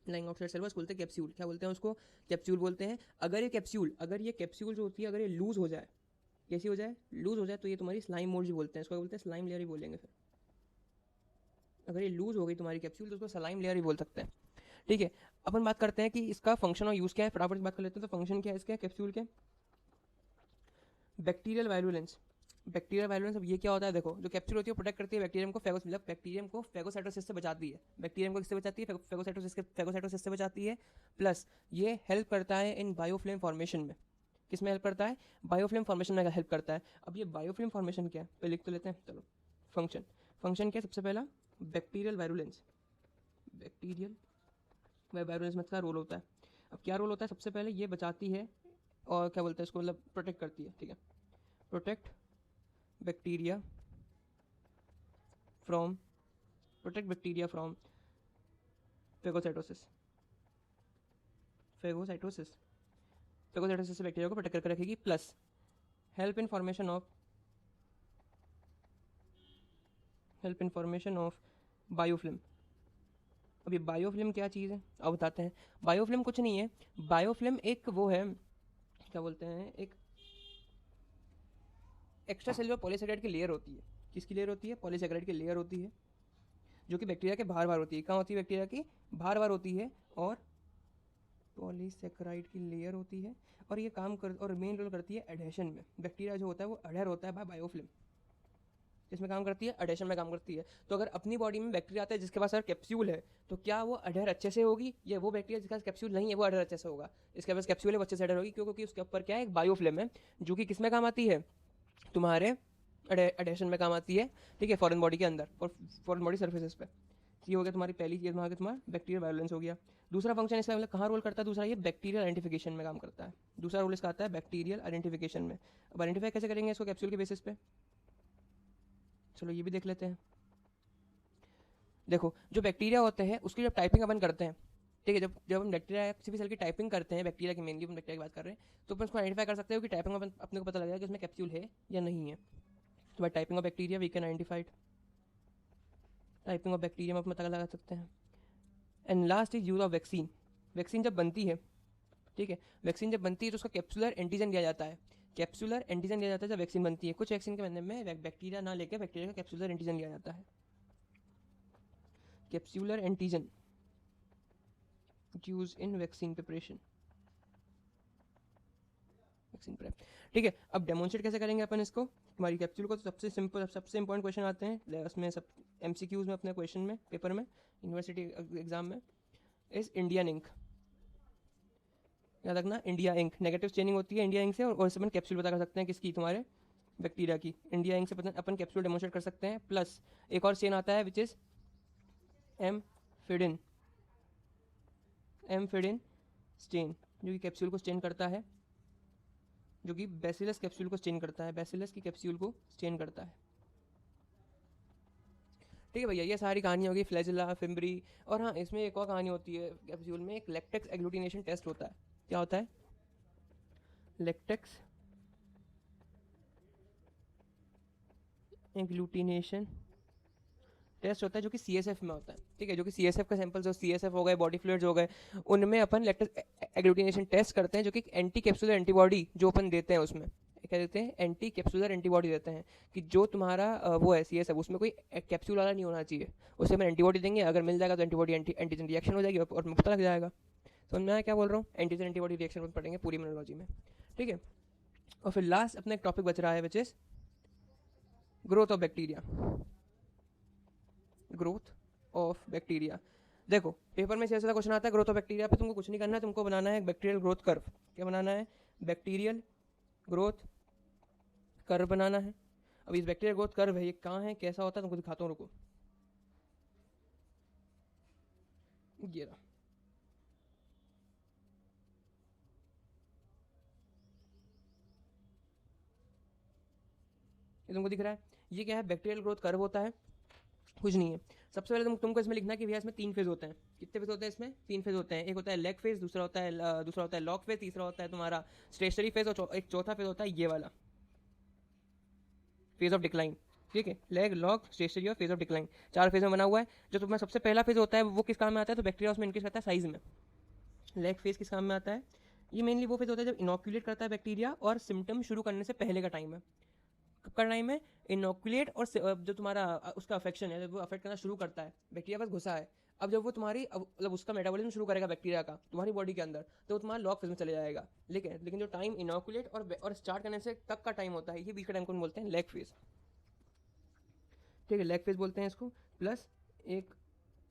lying outside cell wall बोलते हैं कैप्सूल। क्या बोलते हैं उसको, कैप्सूल बोलते हैं। अगर ये कैप्सूल जो होती है अगर ये लूज हो जाए, कैसी हो जाए, लूज हो जाए, तो ये तुम्हारी स्लाइम मोड भी बोलते हैं, इसको बोलते हैं स्लाइम लेयर ही बोलेंगे फिर। अगर ये लूज हो गई तुम्हारी कैप्सूल तो उसको स्लाइम लेयर ही बोल सकते हैं। ठीक है, अपन बात करते हैं कि इसका फंक्शन और यूज क्या है, फटाफट बात कर लेते हैं। तो फंक्शन क्या है इसका कैप्सूल के, बैक्टीरियल वायरुलेंस। बैक्टीरियल वायरुलेंस, अब ये क्या होता है देखो, जो कैप्सूल होती है वो प्रोटेक्ट करती है बैक्टीरियम को, बैक्टीरियम को फेगोसाइटोसिस से बचाती है। बैक्टीरियम को किससे बचाती है, फेगोसाइटोसिस से बचाती है। प्लस ये हेल्प करता है इन बायोफ्लेम फॉर्मेशन में। किस में हेल्प करता है, बायोफ्लेम फॉर्मेशन में हेल्प करता है। अब ये बायोफ्लेम फॉर्मेशन क्या है पहले लिख तो लेते हैं, चलो। फंक्शन क्या है, सबसे पहला बैक्टीरियल वायरुलेंस। बैक्टीरियल वायरुलेंस में इसका रोल होता है। अब क्या रोल होता है, सबसे पहले ये बचाती है और क्या बोलते हैं इसको, मतलब प्रोटेक्ट करती है। ठीक है, प्रोटेक्ट बैक्टीरिया फ्रॉम फेगोसाइटोसिस से बैक्टीरिया को प्रोटेक्ट करके रखेगी। Plus help in formation of biofilm. अब ये बायोफ्लिम क्या चीज़ है अब बताते हैं। बायोफ्लिम कुछ नहीं है, बायोफ्लिम एक वो है, क्या बोलते हैं, एक एक्स्ट्रा सेलुलर पॉलीसेकेराइड की लेयर होती है। किसकी लेयर होती है, पॉलीसेकेराइड की लेयर होती है, जो कि बैक्टीरिया के बाहर होती है। कहाँ होती है, बैक्टीरिया की बाहर होती है, और पॉलीसेकेराइड की लेयर होती है, और ये काम कर और मेन रोल करती है एडेशन में। बैक्टीरिया जो होता है वो अडेयर होता है बाय बायोफ्लिम। किसमें काम करती है, एडेशन में काम करती है। तो अगर अपनी बॉडी में बैक्टीरिया आता है जिसके पास अगर कैप्सूल है, तो क्या वो अडेयर अच्छे से होगी, या वो बैक्टीरिया जिसके पास कैप्सूल नहीं है वो अडेयर अच्छे से होगा। इसके पास कैप्सूल है वो अच्छे से अडेयर होगी, क्योंकि उसके ऊपर क्या है, एक बायोफ्लिम है, जो कि किस में काम आती है, तुम्हारे एडेशन में काम आती है। ठीक है, फॉरेन बॉडी के अंदर और फॉरेन बॉडी सर्फेसेस पे। ये हो गया तुम्हारी पहली चीज़, वहाँ तुम्हारा बैक्टीरियल वायलेंस हो गया। दूसरा फंक्शन इसका मतलब कहाँ रोल करता है, दूसरा ये बैक्टीरियल आइडेंटिफिकेशन में काम करता है। दूसरा रोल इसका आता है बैक्टीरियल आइडेंटिफिकेशन में। अब आइडेंटिफाई कैसे करेंगे इसको कैप्सूल के बेसिस पे, चलो ये भी देख लेते हैं। देखो, जो बैक्टीरिया होते हैं उसकी जब टाइपिंग अपन करते हैं, ठीक है, जब हम बैक्टीरिया किसी भी सेल की टाइपिंग करते हैं, बैक्टीरिया की मेनली बैक्टीरिया की बात कर रहे हैं, तो अपन उसको आइडेंटिफाई कर सकते हो कि टाइपिंग में अपने को पता लगेगा कि उसमें कैप्सूल है या नहीं है। तो by typing of bacteria we can identified, typing of bacteria में पता लगा सकते हैं। And last is use of vaccine. Vaccine जब बनती है, ठीक है, वैक्सीन जब बनती है तो उसका कैप्सूलर एंटीजन दिया जाता है। कैप्सूलर एंटीजन दिया जाता है जब वैक्सीन बनती है। कुछ वैक्सीन के बनने में बैक्टीरिया ना लेकर बैक्टीरिया का कैप्सूलर एंटीजन दिया जाता है। Capsular antigen use in vaccine preparation, vaccine prep. ठीक है, अब डेमोन्स्ट्रेट कैसे करेंगे अपन इसको, हमारी कैप्सूल को। तो सबसे सिंपल, सबसे इंपॉर्टेंट क्वेश्चन आते हैं उसमें, सब MCQs में, अपने क्वेश्चन में, पेपर में, यूनिवर्सिटी एग्जाम में, इज इंडियन इंक। याद रखना, इंडिया इंक, नेगेटिव चेनिंग होती है इंडिया इंक से, और इससे अपन कैप्सूल पता कर सकते हैं किसकी, तुम्हारे बैक्टीरिया की। इंडिया इंक से अपन कैप्सूल डेमोन्स्ट्रेट कर सकते हैं। प्लस एक और चेन आता है विच इज एम्फिडिन, एम्फिडिन स्टेन, जो कि कैप्सूल को स्टेन करता है, जो कि बैसिलस कैप्सूल को स्टेन करता है, बैसिलस की कैप्सूल को स्टेन करता है। ठीक है भैया, ये सारी कहानी होगी फ्लैजिला, फिम्बरी। और हाँ, इसमें एक और कहानी होती है कैप्सूल में, एक लैक्टेक्स एग्लूटिनेशन टेस्ट होता है। क्या होता है? लैक्टेक्स एग्लूटिनेशन टेस्ट होता है, जो कि CSF में होता है। ठीक है, जो कि CSF का सैंपल्स हो, CSF हो गए, बॉडी फ्लूइड्स हो गए, उनमें अपन लैक्टेक्स एग्लूटिनेशन टेस्ट करते हैं, जो कि एंटी कैप्सुलर एंटीबॉडी जो अपन देते हैं उसमें क्या देते हैं, एंटी कैप्सुलर एंटीबॉडी देते हैं, कि जो तुम्हारा वो है CSF, उसमें कोई कैप्सूल वाला नहीं होना चाहिए, उससे अपन एंटीबॉडी देंगे, अगर मिल जाएगा तो एंटीबॉडी एंटीजन रिएक्शन हो जाएगी और पता लग जाएगा। समझ में आया क्या बोल रहा हूँ? एंटीजन एंटीबॉडी रिएक्शन पढ़ेंगे पूरी इम्यूनोलॉजी में। ठीक है, और फिर लास्ट अपना एक टॉपिक बच रहा है which is growth of bacteria. Growth of bacteria, देखो पेपर में ऐसा क्वेश्चन आता है ग्रोथ ऑफ बैक्टीरिया पे, तुमको कुछ नहीं करना है, तुमको बनाना है बैक्टीरियल ग्रोथ कर्व। क्या बनाना है? बैक्टीरियल ग्रोथ कर्व बनाना है। अब इस बैक्टीरियल ग्रोथ कर्व है, ये कहाँ है, कैसा होता है, तुमको दिखाता हूँ, रुको। ये रहा, ये तुमको दिख रहा है, ये क्या है, बैक्टीरियल ग्रोथ कर्व होता है, कुछ नहीं है। सबसे पहले तुमको इसमें लिखना है कि भैया इसमें 3 फेज होते हैं। कितने फेज होते हैं इसमें? 3 फेज होते हैं। एक होता है लेग फेज, दूसरा होता है लॉग फेज, तीसरा होता है तुम्हारा स्टेशनरी फेज, और एक चौथा फेज होता है ये वाला, फेज ऑफ डिक्लाइन। ठीक है, लेग, लॉग, स्टेशनरी और फेज ऑफ डिक्लाइन, 4 फेज में बना हुआ है। जो तुम्हारा सबसे पहला फेज होता है वो किस काम में आता है, तो बैक्टीरिया उसमें इंक्रीज करता है साइज में। लेग फेज किस काम में आता है? ये मेनली वो फेज होता है जब इनोक्यूलेट करता है बैक्टीरिया, और सिम्टम शुरू करने से पहले का टाइम है। कब का टाइम है? इनोकुलेट, और जो तुम्हारा उसका अफेक्शन है, जब वो अफेक्ट करना शुरू करता है, बैक्टीरिया बस घुसा है, अब जब वो तुम्हारी मतलब उसका मेटाबॉलिज्म शुरू करेगा बैक्टीरिया का तुम्हारी बॉडी के अंदर, तो वो तुम्हारा लॉग फेज में चले जाएगा। लेकिन जो टाइम इनोकुलेट और स्टार्ट करने से तक का टाइम होता है, ये बीच का टाइम को बोलते हैं लेग फेज। ठीक है, लेग फेज बोलते हैं इसको। प्लस एक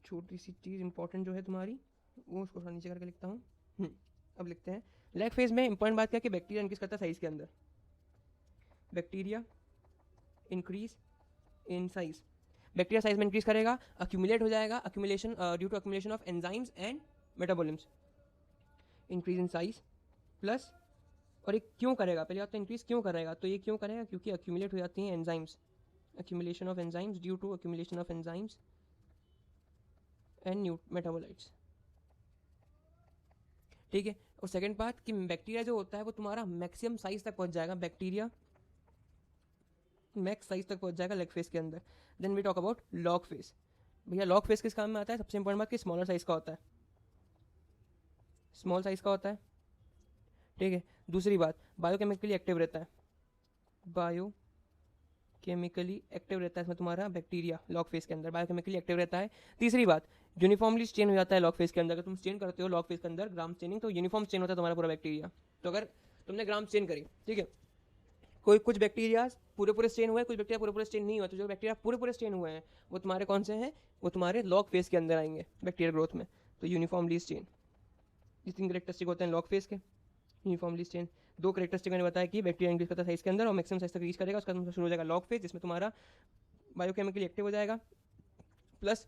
छोटी सी चीज़ इंपॉर्टेंट जो है तुम्हारी, वो उसको थोड़ा नीचे करके लिखता हूँ। अब लिखते हैं लेग फेज में इंपॉर्टेंट बात क्या है कि बैक्टीरिया इंक्रीज करता है साइज के अंदर, bacteria increase in size, bacteria size में इंक्रीज करेगा, अक्यूमुलेट हो जाएगा, accumulation due to accumulation of enzymes and metabolites, increase in size. Plus और ये क्यों करेगा, पहले बात तो इंक्रीज क्यों करेगा, तो ये क्यों करेगा, क्योंकि अक्यूमुलेट हो जाती हैं enzymes, accumulation of enzymes, due to accumulation of enzymes and new metabolites. ठीक है, और सेकंड बात कि बैक्टीरिया जो होता है वो तुम्हारा मैक्सिमम साइज तक पहुंच जाएगा, बैक्टीरिया मैक्स साइज तक पहुंच जाएगा लेग फेज के अंदर। Then we talk about log phase. भैया लॉग फेज किस काम में आता है? सबसे इंपॉर्टेंट बात कि स्मॉलर साइज का होता है, स्मॉल साइज का होता है। ठीक है, दूसरी बात बायोकेमिकली एक्टिव रहता है, बायो केमिकली एक्टिव रहता है इसमें तुम्हारा बैक्टीरिया लॉग फेज के अंदर, बायोकेमिकली एक्टिव रहता है। तीसरी बात यूनिफॉर्मली स्टेन हो जाता है लॉग फेज के अंदर। अगर तुम स्टेन करते हो लॉग फेज के अंदर ग्राम स्टेनिंग, तो यूनिफॉर्म स्टेन होता है तुम्हारा पूरा बैक्टीरिया। तो अगर तुमने ग्राम स्टेन करी, ठीक है, कोई कुछ बैक्टीरिया पूरे स्टेन हुए, कुछ बैक्टीरिया पूरे स्टेन नहीं हुआ, तो जो बैक्टीरिया पूरे स्टेन हुए हैं वो तुम्हारे कौन से हैं, वो तुम्हारे लॉग फेज के अंदर आएंगे बैक्टीरियल ग्रोथ में। तो यूनिफॉर्मली स्टेन, ये 3 करेक्टरिस्टिक होते हैं लॉग फेज के। यूनिफॉर्मली स्टेन 2 करेक्टरिस्टिक मैंने बताया कि बैक्टीरिया इंक्रीज करता है साइज के अंदर और मैक्सिमम साइज तक रीच करेगा, उसका शुरू हो जाएगा लॉग फेज, जिसमें तुम्हारा बायोकेमिकली एक्टिव हो जाएगा। प्लस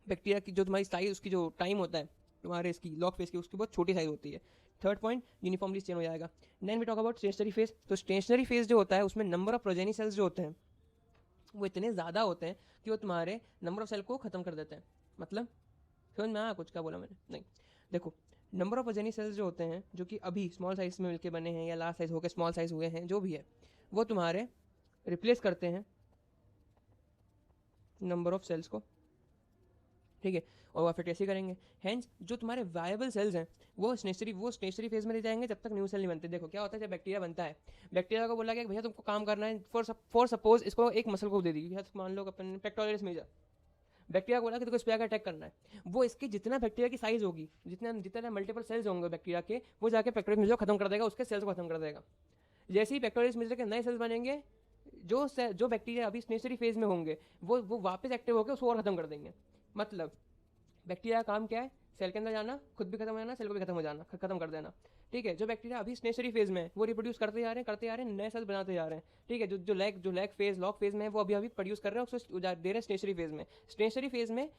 बैक्टीरिया की जो तुम्हारी साइज, उसकी जो टाइम होता है तुम्हारे इसकी लॉग फेज की, उसकी बहुत छोटी साइज होती है। थर्ड पॉइंट यूनिफॉर्मली स्टेन हो जाएगा। Then we talk about stationary phase. तो स्टेशनरी फेज जो होता है उसमें नंबर ऑफ प्रोजेनी सेल्स जो होते हैं वो इतने ज़्यादा होते हैं कि वो तुम्हारे नंबर ऑफ सेल को ख़त्म कर देते हैं। मतलब समझ में आया कुछ, क्या बोला मैंने? नहीं, देखो नंबर ऑफ प्रोजेनी सेल्स जो होते हैं, जो कि अभी स्मॉल साइज में मिलके बने हैं या लार्ज साइज होकर स्मॉल साइज हुए हैं, जो भी है, वो तुम्हारे रिप्लेस करते हैं नंबर ऑफ सेल्स को। ठीक है, और वो फिर ऐसे करेंगे। हेंस जो तुम्हारे वायबल सेल्स हैं वो स्टेशनरी फेज में रह जाएंगे जब तक न्यू सेल नहीं बनते। देखो क्या होता है, जब बैक्टीरिया बनता है, बैक्टीरिया को बोला गया भैया तुमको काम करना है, फॉर सपोज इसको एक मसल को दे दी, मान लो अपन पेक्टोरियस मेजर, बैक्टीरिया को बोला कि तुमको इस पे अटैक करना है, वो इसकी जितना बैक्टीरिया की साइज होगी, जितने मल्टीपल सेल्स होंगे बैक्टीरिया के, वो जाके पेक्टोरियस मेजर खत्म कर देगा, उसके सेल्स को खत्म कर देगा। जैसे ही पेक्टोरियस मेजर के नए सेल्स बनेंगे, जो बैक्टीरिया अभी स्टेशनरी फेज में होंगे वो वापस एक्टिव होकर उसको और खत्म कर देंगे। मतलब बैक्टीरिया का काम क्या है? सेल के अंदर जाना, खुद भी खत्म हो जाना, सेल को भी खत्म हो जाना, खत्म कर देना। ठीक है, जो बैक्टीरिया अभी स्टेशनरी फेज में है वो रिप्रोड्यूस करते जा रहे हैं, नए सेल्स बनाते जा रहे हैं। ठीक है, जो लैग फेज, लॉग फेज में है वो अभी प्रोड्यूस कर रहे हैं, उसको दे रहे हैं स्टेशनरी फेज में। स्टेशनरी फेज में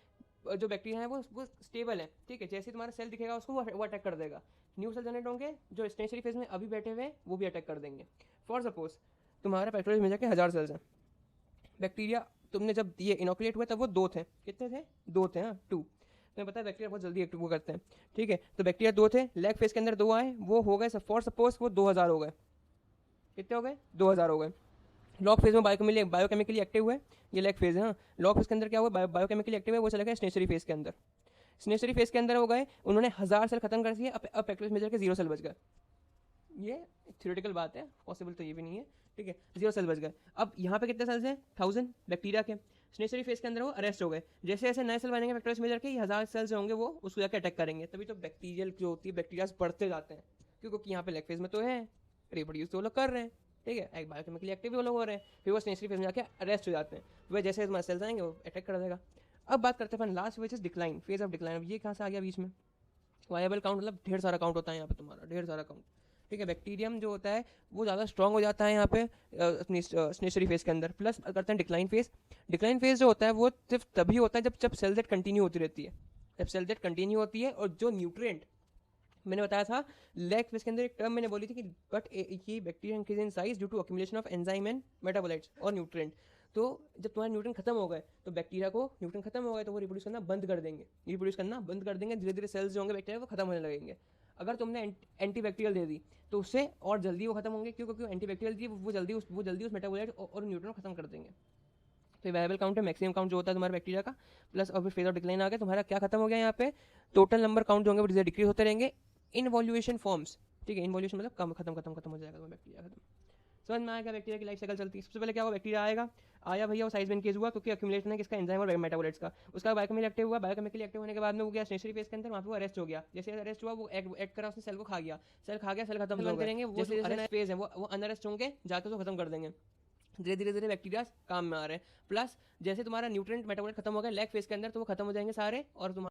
जो बैक्टीरिया है वो स्टेबल है। ठीक है, जैसे तुम्हारा सेल दिखेगा उसको वो अटैक कर देगा। न्यू सेल जनरेट होंगे, जो स्टेशनरी फेज में अभी बैठे हुए हैं वो भी अटैक कर देंगे। फॉर सपोज तुम्हारा बैक्टीरिया में जाके 1000 सेल्स हैं। बैक्टीरिया तुमने जब ये इनोकुलेट हुए तब वो 2 थे। कितने थे? 2 थे। हाँ, 2। तुम्हें पता है बैक्टीरिया बहुत जल्दी एक्टिव करते हैं। ठीक है, तो बैक्टीरिया 2 थे, लैग फेज के अंदर 2 आए, वो हो गए फॉर सपोज वो 2000 हो गए। कितने हो गए? 2000 हो गए। लॉग फेज में बायोकेमिकली एक्टिव हुए, ये लैग फेज है। हाँ, लॉग फेज के अंदर क्या हुआ? बायोकेमिकली एक्टिव है, वो चले गए स्टेशनरी फेज के अंदर। स्टेशनरी फेज के अंदर हो गए, उन्होंने 1000 सेल खत्म कर दिए, अब बैक्टीरिया मेजर के 0 सेल बच गए। ये थ्योरेटिकल बात है, पॉसिबल तो ये भी नहीं है। ठीक है, 0 सेल बच गए। अब यहाँ पे कितने सेल्स हैं? 1000 बैक्टीरिया के। स्टेशनरी फेज के अंदर वो अरेस्ट हो गए। जैसे जैसे नए सेल बनेंगे बैक्टीरिया मेजर के, ये 1000 सेल्स होंगे वो उसको जाकर अटैक करेंगे। तभी तो बैक्टीरियल जो होती है बैक्टीरिया बढ़ते जाते हैं, क्योंकि यहाँ पे लैग फेज में तो है, रिप्रोड्यूस तो वो लोग कर रहे हैं। ठीक है, एक बायोकेमिकली एक्टिव वो लोग हो रहे हैं, फिर वो स्टेशनरी फेज में जाके अरेस्ट हो जाते हैं। वह जैसे हमारे सेल्स आएंगे वो अटैक कर देगा। अब बात करते हैं अपन last which is decline, phase of decline. अब ये कहाँ से आ गया बीच में? वायबल काउंट मतलब ढेर सारा काउंट होता है यहाँ पे तुम्हारा, ढेर सारा काउंट। ठीक है, बैक्टीरियम जो होता है वो ज़्यादा स्ट्रॉन्ग हो जाता है यहाँ पे अपनी स्टेशनरी फेज के अंदर। प्लस करते हैं डिक्लाइन फेज। डिक्लाइन फेज जो होता है वो सिर्फ तभी होता है जब सेल डेथ कंटिन्यू होती रहती है। जब सेल डेथ कंटिन्यू होती है और जो न्यूट्रिएंट मैंने बताया था लैग फेज के अंदर, एक टर्म मैंने बोली थी कि बट ये bacteria increase in size due to accumulation of enzyme and metabolites और न्यूट्रिएंट। तो जब तुम्हारे न्यूट्रिएंट खत्म हो गए तो बैक्टीरिया को न्यूट्रिएंट खत्म हो गए तो वो रिप्रोड्यूस करना बंद कर देंगे, धीरे धीरे सेल्स जो होंगे बैक्टीरिया वो खत्म होने लगेंगे। अगर तुमने एंटी बैक्टीरियल दे दी तो उससे और जल्दी वो खत्म होंगे, क्योंकि एंटी बैक्टीरियल दी वो जल्दी उस मेटाबोलाइट और न्यूट्रिएंट खत्म कर देंगे। तो वेरिएबल काउंट है मैक्सिमम काउंट जो होता है तुम्हारे बैक्टीरिया का, प्लस और फिर फेज ऑफ डिक्लाइन आ गया, तुम्हारा क्या खत्म हो गया यहाँ पे? टोटल नंबर काउंट जो होंगे वो डिक्रीज होते रहेंगे। इनवॉल्यूशन फॉर्म्स। ठीक है, इनवॉल्यूशन मतलब कम खत्म हो जाएगा बैक्टीरिया खत्म। समझ में आएगा बैक्टीरिया की लाइफ साइकिल चलती है। सबसे पहले क्या हुआ? बैक्टीरिया आया भैया, वो साइज में इंक्रीज हुआ क्योंकि अक्यूमुलेशन है किसका? एंजाइम और मेटाबोलाइट्स का। उसका बायोकेमिकली एक्टिव हुआ, बायोकेमिकली एक्टिव होने के बाद में वो गया स्टेशनरी फेज के अंदर, वहाँ पे वो अरेस्ट हो गया। जैसे अरेस्ट हुआ वो एक्ट करा, उसने सेल को खा गया, सेल खत्म हो करेंगे, वो अरेस्ट फेज है वो अनअरेस्ट होंगे, जाकर उसको खत्म कर देंगे। धीरे बैक्टीरिया काम में आ रहे हैं। प्लस जैसे तुम्हारा न्यूट्रिएंट मेटाबोलाइट खत्म हो गया लैग फेज के अंदर तो वो खत्म हो जाएंगे सारे, और तुम्हारा